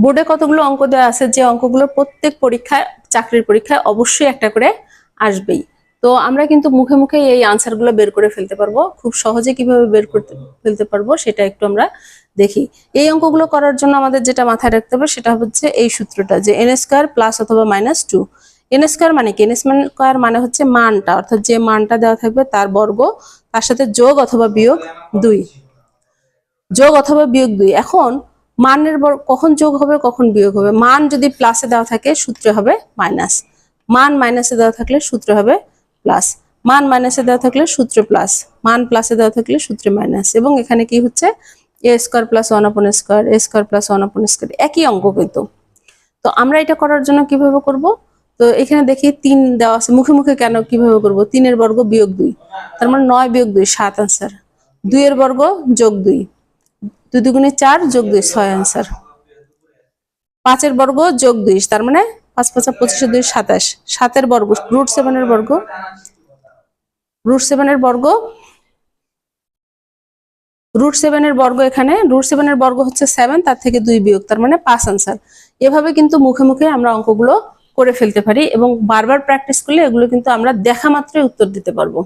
বোর্ডে কতগুলো অঙ্ক দেওয়া আছে, যে অঙ্কগুলো প্রত্যেক পরীক্ষায়, চাকরির পরীক্ষায় অবশ্যই একটা করে আসবেই। তো আমরা কিন্তু মুখে মুখে এই আনসারগুলো বের করে ফেলতে পারবো। খুব সহজে কিভাবে বের করতে ফেলতে পারবো সেটা একটু আমরা দেখি। এই অঙ্কগুলো করার জন্য আমাদের যেটা মাথায় রাখতে হবে সেটা হচ্ছে এই সূত্রটা, যে n স্কয়ার প্লাস অথবা মাইনাস 2। n স্কয়ার মানে কি? n স্কয়ার মানে হচ্ছে মানটা, অর্থাৎ যে মানটা দেওয়া থাকবে তার বর্গ, তার সাথে যোগ অথবা বিয়োগ 2, যোগ অথবা বিয়োগ 2। এখন মানের কখন যোগ হবে কখন বিয়োগ হবে? মান যদি প্লাসে দেওয়া থাকে সূত্রে হবে মাইনাস, মান মাইনাসে দেওয়া থাকলে সূত্রে হবে প্লাস, মান মাইনাসে দেওয়া থাকলে সূত্রে প্লাস, মান প্লাসে দেওয়া থাকলে সূত্রে মাইনাস। এবং এখানে কি হচ্ছে? এ স্কয়ার প্লাস 1 আপন স্কয়ার, এ স্কয়ার প্লাস 1 আপন স্কয়ার, একই অঙ্ক কিন্তু। তো আমরা এটা করার জন্য কিভাবে করব? তো এখানে দেখি 3 দেওয়া আছে, মুখে মুখে কেন কিভাবে করব? 3 এর বর্গ বিয়োগ 2, তার মানে 9 বিয়োগ 2 7 आंसर। 2 এর বর্গ যোগ 2, 2 দুগুণে 4 যোগ 2 6 आंसर। 5 এর বর্গ যোগ 2, তার মানে 5 5 25 2 27। 7 এর বর্গ √7 এর বর্গ, √7 এর বর্গ, √7 এর বর্গ, এখানে √7 এর বর্গ হচ্ছে 7, তার থেকে 2 বিয়োগ, তার মানে 5 आंसर। এভাবে কিন্তু মুখে মুখে আমরা অঙ্কগুলো করে ফেলতে পারি এবং বারবার প্র্যাকটিস করলে এগুলো কিন্তু আমরা দেখা মাত্রই উত্তর দিতে পারবো।